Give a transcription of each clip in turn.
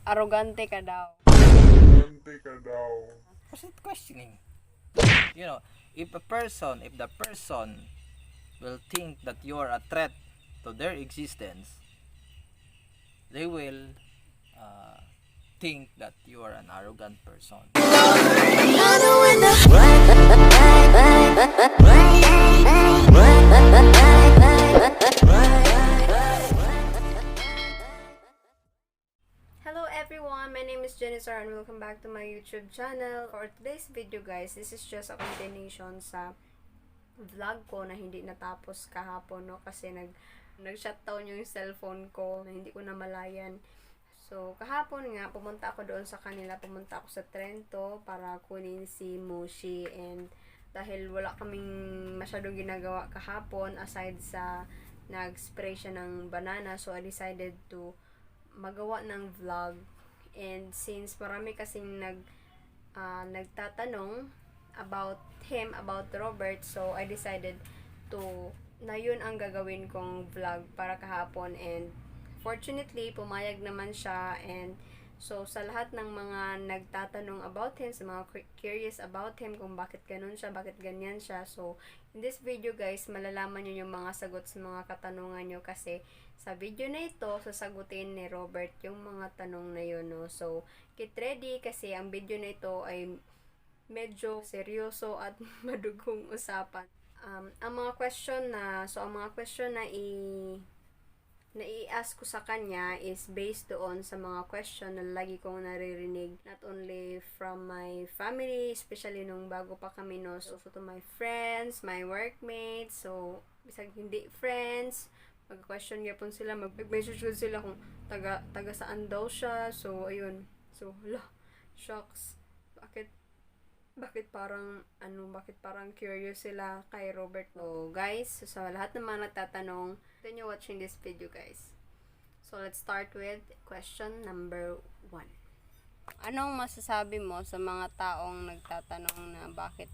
Arrogante ka daw. What's it questioning? You know, if the person will think that you are a threat to their existence, they will uh, think that you are an arrogant person. Hello everyone, my name is Jennifer and welcome back to my YouTube channel. For today's video guys, this is just a continuation sa vlog ko na hindi natapos kahapon, no? Kasi nag-shutdown yung cellphone ko na hindi ko namalayan. So, kahapon nga, pumunta ako doon sa kanila. Pumunta ako sa Trento para kunin si Moshi. And dahil wala kaming masyadong ginagawa kahapon, aside sa nag-spray siya ng banana, so I decided to magawa ng vlog. And since marami kasing nagtatanong about him, about Robert, so I decided to na yun ang gagawin kong vlog para kahapon. And fortunately, pumayag naman siya. And so, sa lahat ng mga nagtatanong about him, sa mga curious about him, kung bakit ganun siya, bakit ganyan siya. So, in this video guys, malalaman nyo yung mga sagot sa mga katanungan nyo. Kasi, sa video na ito, sasagutin ni Robert yung mga tanong na yun, no? So, get ready kasi ang video na ito ay medyo seryoso at madugong usapan. Ang mga question na i-ask ko sa kanya is based doon sa mga question na lagi kong naririnig, not only from my family, especially nung bago pa kami, no, so to my friends, my workmates, so bisag hindi friends, mag-question yapon sila, mag-message ko sila kung taga saan daw siya. So ayun, so shocks, bakit parang curious sila kay Robert. So guys, so, sa lahat ng mga nagtatanong, continue watching this video guys. So let's start with question number 1. Anong masasabi mo sa mga taong nagtatanong na bakit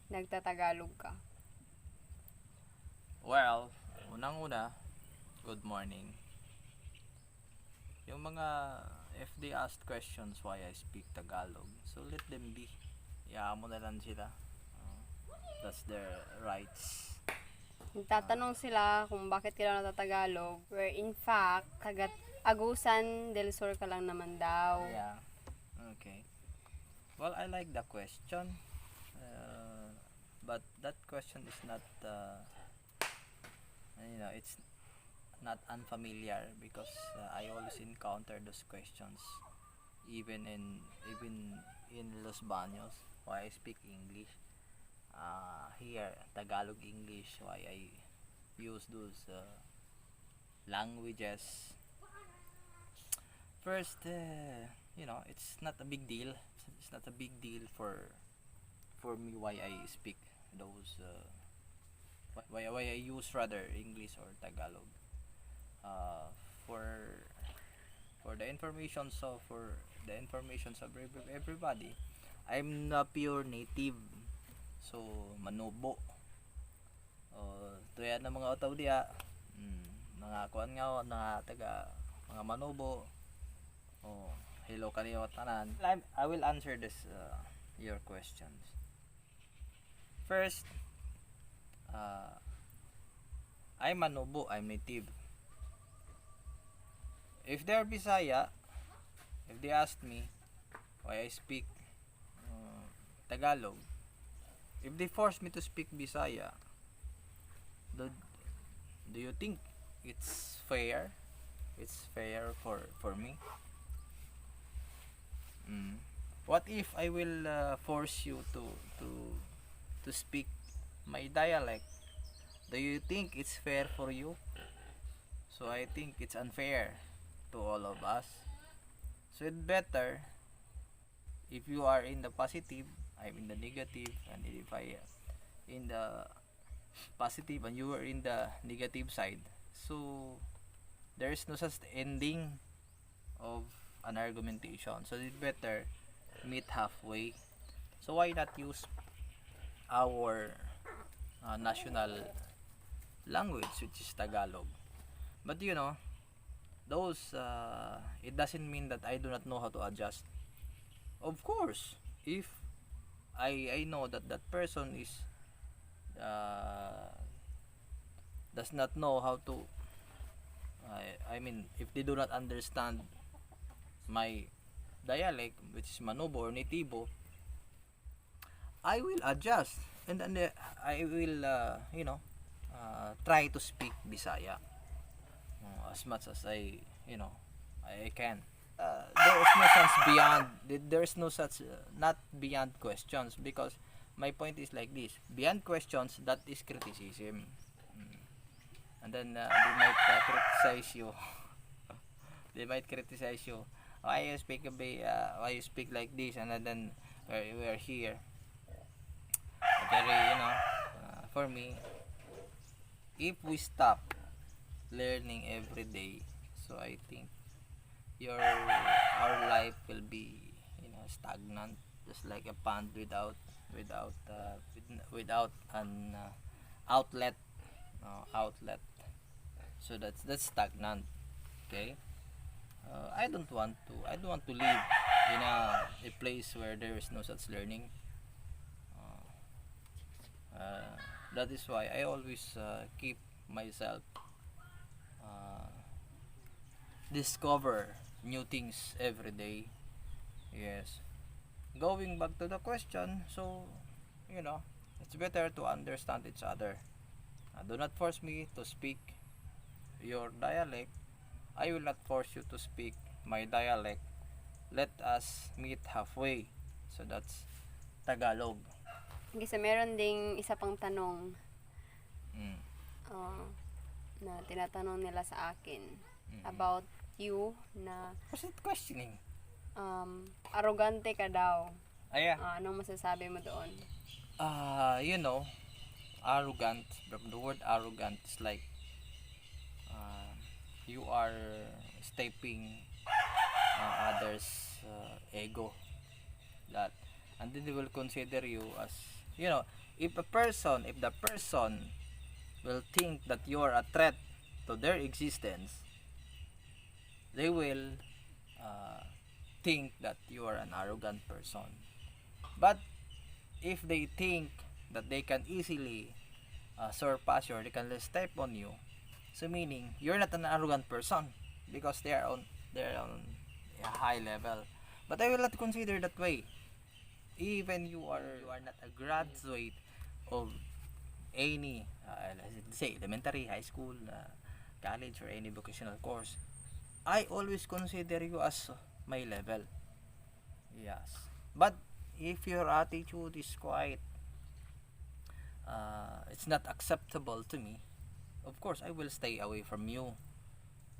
nagtatagalog ka? Well, unang-una, good morning. Yung mga, if they ask questions why I speak Tagalog, so let them be. Iyaan mo na lang sila. That's their rights. Nagtatanong sila kung bakit ka lang natatagalog, where in fact, taga Agusan del Sur ka lang naman daw. Yeah. Okay. Well, I like the question. But that question is not, it's not unfamiliar because I always encounter those questions even in Los Baños, why I speak English, here Tagalog English, why I use those languages. First, it's not a big deal. It's not a big deal for me why I speak those why I use rather English or Tagalog. For the information, of everybody, I'm not pure native, so manubo tuya na mga utaw diya, mga kuan nga na taga mga manubo. Hello kaniyo tanan. I will answer this your questions. First, I'm manubo, I'm native. If they're Bisaya, if they ask me why I speak Tagalog, if they force me to speak Bisaya, do you think it's fair? It's fair for me? What if I will force you to speak my dialect? Do you think it's fair for you? So I think it's unfair to all of us. So it's better if you are in the positive, I'm in the negative, and if I in the positive and you are in the negative side, so there is no such ending of an argumentation. So it's better meet halfway. So why not use our national language, which is Tagalog? But those it doesn't mean that I do not know how to adjust. Of course, if I know that that person is uh, does not know how to I mean if they do not understand my dialect, which is Manobo or Nitibo, I will adjust, and then I will try to speak Bisaya as much as I can. There is no such beyond, there is no such not beyond questions, because my point is like this: beyond questions, that is criticism. Mm. And then they might criticize you. They might criticize you, why you speak why you speak like this, and then we're here very, for me, if we stop learning every day, so I think your our life will be, stagnant, just like a pond without an outlet. Outlet, so that's stagnant. Okay. I don't want to live in a place where there is no such learning. uh, that is why I always keep myself uh, discover new things every day. Yes. Going back to the question, so it's better to understand each other. Do not force me to speak your dialect. I will not force you to speak my dialect. Let us meet halfway. So that's Tagalog. Kasi meron ding isa pang tanong Mm. uh, na tinatanong nila sa akin Mm. about you na What's it questioning? arrogante ka daw. Yeah. Anong masasabi mo doon? Arrogant. The word arrogant is like you are stepping others' ego. That, and then they will consider you as, if the person will think that you are a threat to their existence, they will think that you are an arrogant person. But if they think that they can easily surpass you, or they can step on you, so meaning you're not an arrogant person, because they are on a high level. But I will not consider that way. Even you are not a graduate of any let's say elementary, high school, college, or any vocational course, I always consider you as my level. Yes. But if your attitude is quite it's not acceptable to me, of course I will stay away from you.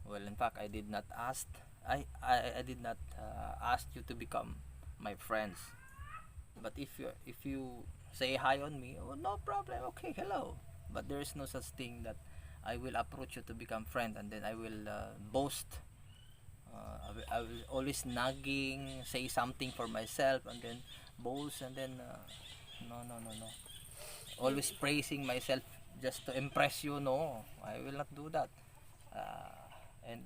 Well, in fact, I did not ask. I did not ask you to become my friends. But if you say hi on me, oh, no problem. Okay, hello. But there is no such thing that I will approach you to become friend, and then I will boast. I will always nagging, say something for myself, and then boast, and then no. Always praising myself just to impress you. No, I will not do that. And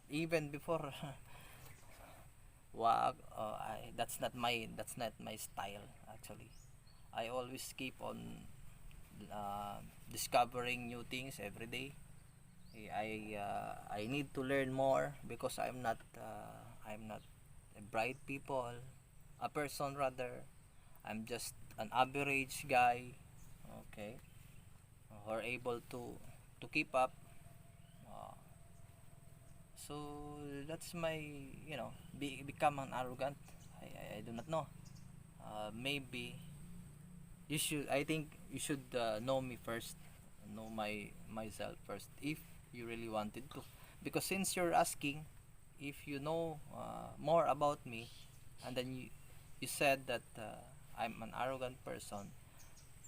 even before, wag, that's not my style actually. I always keep on discovering new things every day. I need to learn more, because I'm not a bright people, a person rather. I'm just an average guy. Okay, who are able to keep up. Uh, so that's my, become an arrogant. I do not know. Maybe I think you should know me first, know myself first, if you really wanted to, because since you're asking if you know more about me, and then you said that I'm an arrogant person,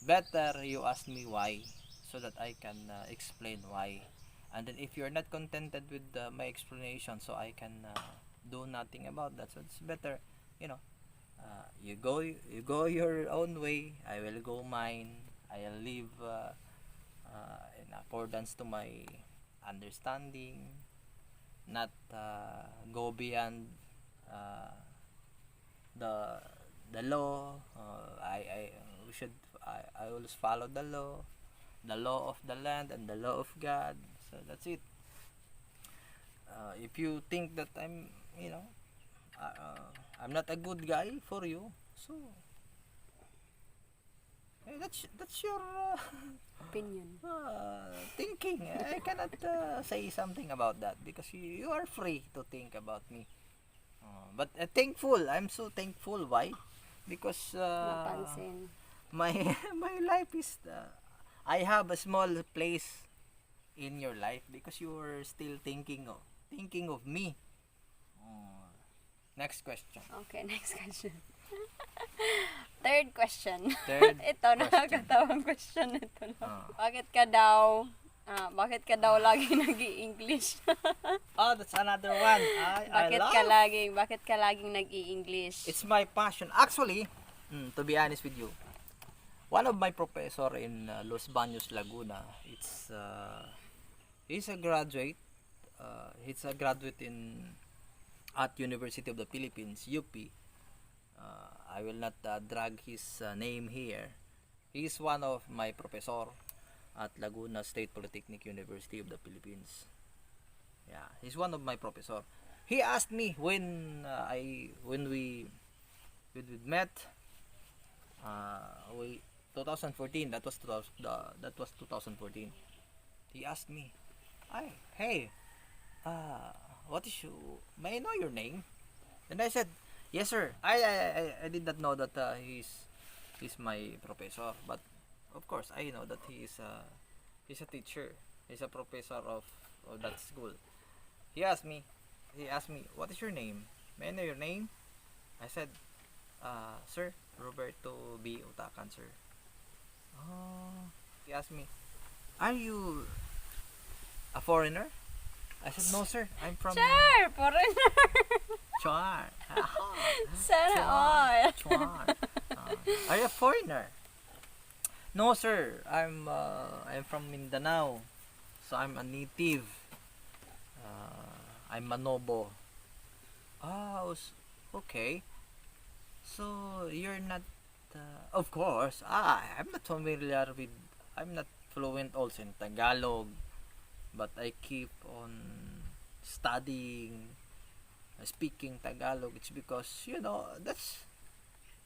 better you ask me why, so that I can explain why. And then if you're not contented with my explanation, so I can do nothing about that, so it's better, you know you go your own way, I will go mine. I'll live in accordance to my understanding, not go beyond uh, the the law. We should I always follow the law of the land and the law of God. So that's it. If you think that I'm not a good guy for you, so that's your Opinion. thinking. I cannot say something about that because you are free to think about me. But thankful. I'm so thankful. Why? Because Napansin. my my life is I have a small place in your life because you are still thinking of me. Next question. Okay, next question. Third question. Third Ito, question. nakakatawang question ito lang. Ah. Bakit ka daw lagi nag-i-English? Oh, that's another one. I love. Bakit ka laging nag-i-English? It's my passion. Actually, to be honest with you, one of my professor in Los Baños, Laguna, he's a graduate. He's a graduate at University of the Philippines, UP. I will not drag his name here. He's one of my professor at Laguna State Polytechnic University of the Philippines. Yeah, he's one of my professor. He asked me when we met, we 2014. That was 2014. He asked me, hey, what is you? May I know your name? And I said, yes, sir. I did not know that he's my professor, but of course I know that he's a teacher. He's a professor of that school. He asked me, what is your name? May I know your name? I said, sir, Roberto B. Utakan, sir. Oh. He asked me, are you a foreigner? I said, no, sir. I'm from Sure, foreigner. Chuar. Sana all. Chuar. Are you a foreigner? No, sir. I'm from Mindanao. So I'm a native. I'm Manobo. Okay. So you're not of course. I'm not fluent also in Tagalog, but I keep on studying speaking Tagalog. It's because that's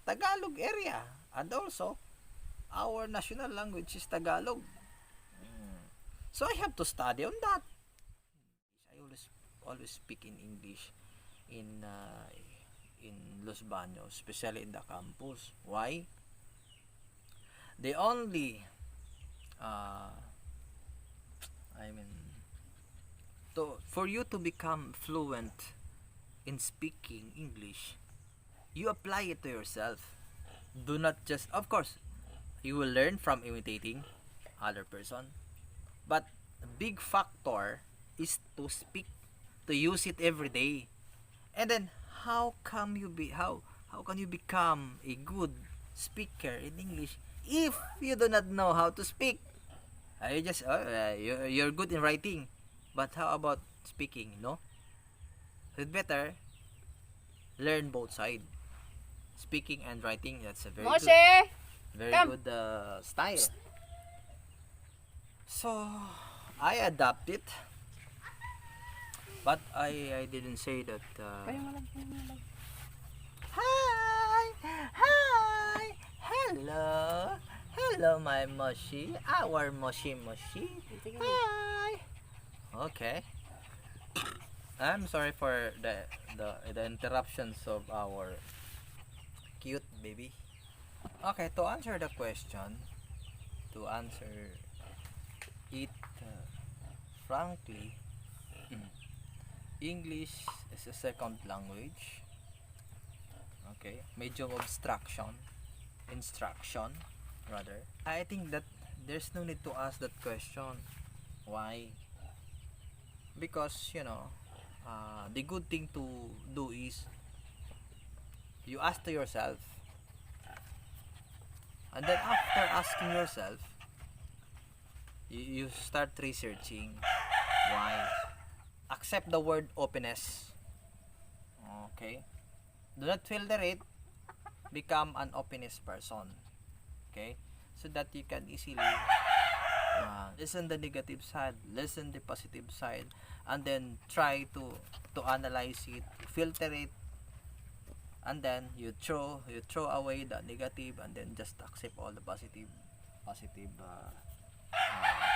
Tagalog area, and also our national language is Tagalog. So I have to study on that. I always speak in English in Los Baños, especially in the campus. Why? The only for you to become fluent in speaking English, you apply it to yourself. Do not just, of course, you will learn from imitating other person, but a big factor is to speak, to use it every day. And then how can you become a good speaker in English if you do not know how to speak? You're good in writing, but how about speaking? No, it's better learn both sides, speaking and writing. That's a very good style. So I adapt it, but I didn't say that. Hi, hello, my moshi, our moshi. Hi. Okay. I'm sorry for the interruptions of our cute baby. Okay, to answer the question, to answer it frankly, English is a second language. Okay, medium of instruction rather. I think that there's no need to ask that question. Why? Because the good thing to do is you ask to yourself, and then after asking yourself, you start researching why. accept the word openness. Okay? Do not filter it. Become an openness person. Okay? So that you can easily listen the negative side, listen the positive side, and then try to analyze it, filter it, and then you throw away the negative, and then just accept all the positive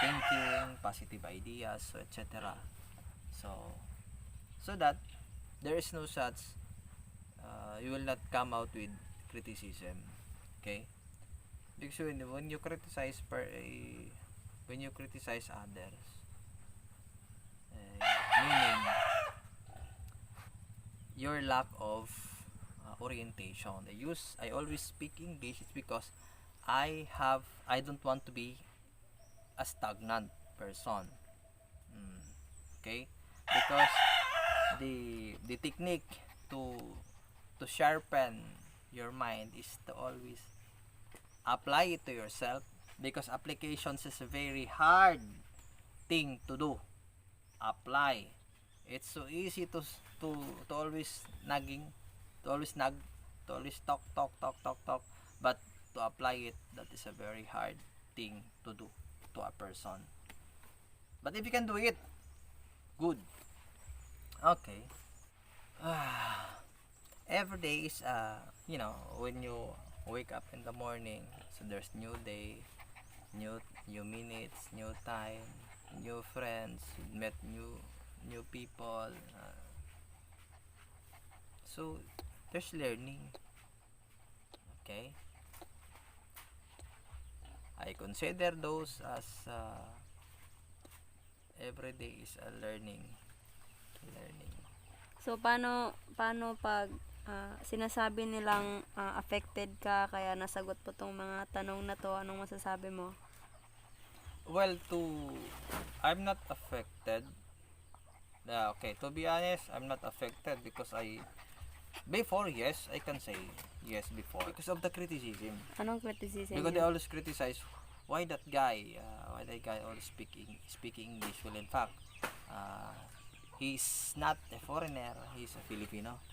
thinking, positive ideas, so etc. So that there is no such you will not come out with criticism. Okay? Because when you criticize when you criticize others, meaning your lack of orientation. I always speak English. It's because I don't want to be a stagnant person. Okay? Because the technique to sharpen your mind is to always apply it to yourself, because applications is a very hard thing to do. Apply. It's so easy to always nagging, to always nag, to always talk, but to apply it, that is a very hard thing to do to a person. But if you can do it, good. Okay. Every day is when you wake up in the morning, so there's new day, new minutes, new time, new friends, you met new people, so there's learning. Okay, I consider those as every day is a learning. So, paano pag sinasabi nilang affected ka, kaya nasagot po tong mga tanong na to, anong masasabi mo? Well, I'm not affected. Okay, to be honest, I'm not affected because before, yes, I can say yes before. Because of the criticism. Anong criticism Because they yun? always criticize why that guy always speaking English. Well, in fact, he's not a foreigner, he's a Filipino.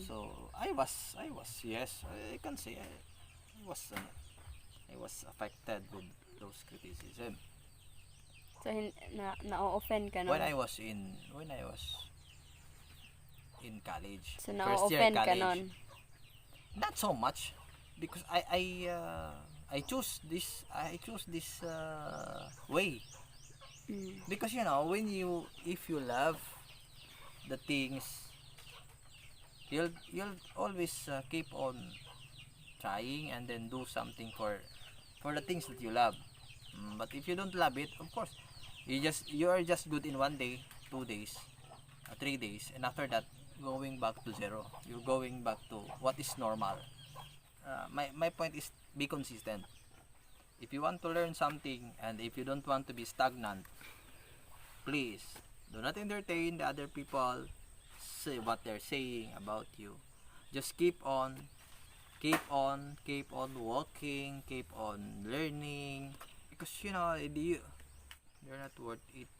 So I was yes, I can say I was affected with those criticism So, na-offend ka, no? when I was in college. So, First year na-offend ka college. nun? Not so much, because I choose this way, because if you love the things, you'll always keep on trying and then do something for the things that you love. But if you don't love it, of course, you are just good in 1 day, 2 days, 3 days, and after that, going back to zero. You're going back to what is normal. My point is, be consistent. If you want to learn something, and if you don't want to be stagnant, please do not entertain the other people, say what they're saying about you. Just keep on walking, keep on learning, because you're not worth it.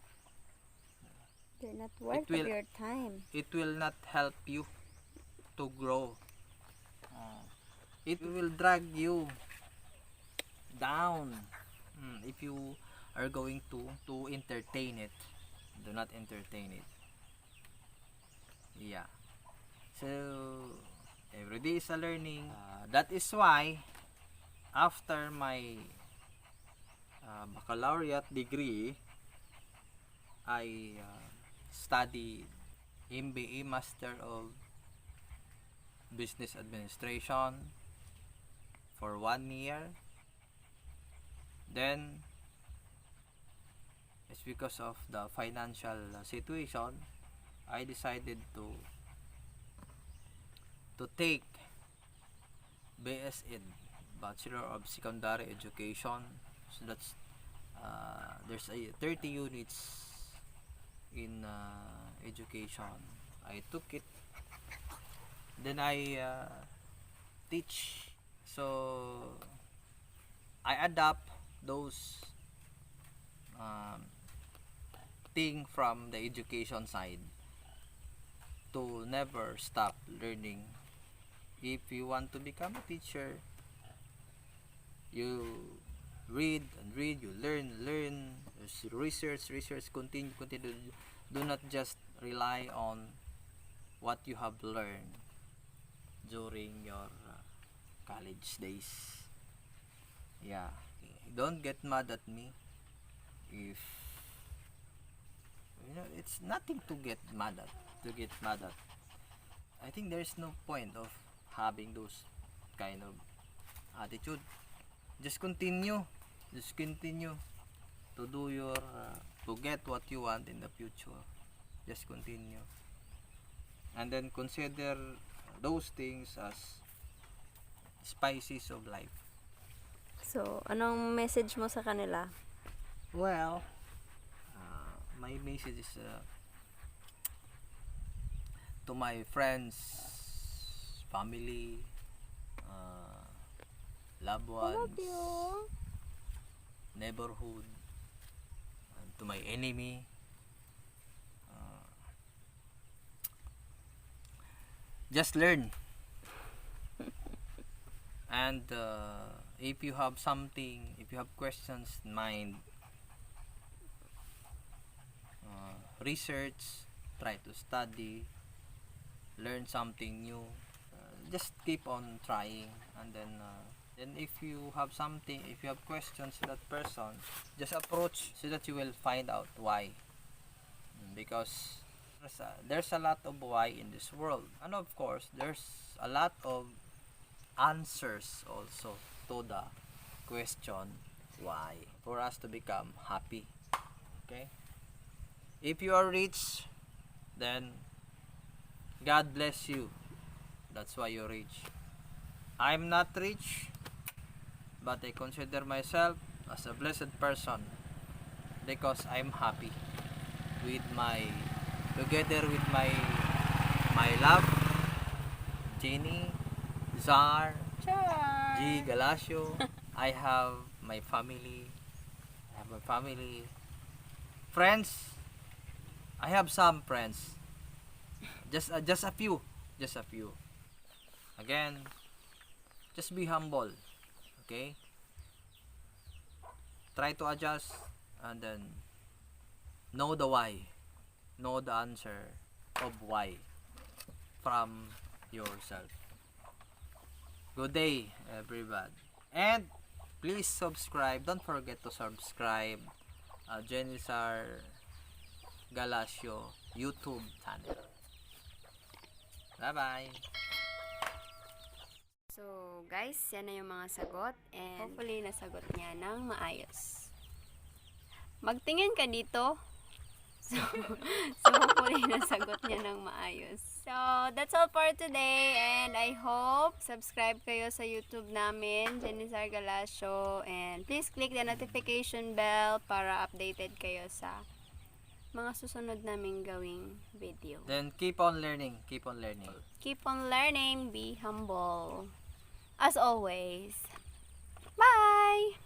You're not worth of your time. It will not help you to grow. It will drag you down. If you are going to entertain it, do not entertain it. Yeah. So every day is a learning. That is why after my baccalaureate degree, I studied MBA Master of Business Administration for 1 year. Then it's because of the financial situation, I decided to take BSEd, Bachelor of Secondary Education. So that's there's a 30 units in education. I took it, then I teach. So I adapt those thing from the education side to never stop learning. If you want to become a teacher, you read and read, you learn, research, continue. Do not just rely on what you have learned during your college days. Yeah, don't get mad at me if it's nothing to get mad at. I think there's no point of having those kind of attitude. Just continue to do your to get what you want in the future. Just continue, and then consider those things as spices of life. So, anong message mo sa kanila? Well, my message is to my friends, family, loved ones, neighborhood, and to my enemy. Just learn. And if you have questions in mind, research, try to study, learn something new. Just keep on trying, and then if you have questions to that person, just approach so that you will find out why. Because there's a lot of why in this world, and of course there's a lot of answers also to the question why, for us to become happy. Okay, if you are rich, then God bless you, that's why you're rich. I'm not rich, but I consider myself as a blessed person because I'm happy together with my love, Jenny, Zar, G, Galasio. I have my family. Friends. I have some friends. Just a few. Again, just be humble. Okay? Try to adjust, and then know the why. Know the answer of why from yourself. Good day, everybody. And please subscribe. Don't forget to subscribe Jenisar Galasio YouTube channel. Bye-bye. So, guys, yan na yung mga sagot. And hopefully, nasagot niya ng maayos. Magtingin ka dito. So hopefully, nasagot niya ng maayos. So, that's all for today. And I hope subscribe kayo sa YouTube namin, Jenisar Galasio. And please click the notification bell para updated kayo sa mga susunod naming gawing video. Then keep on learning. Keep on learning. Be humble. As always. Bye!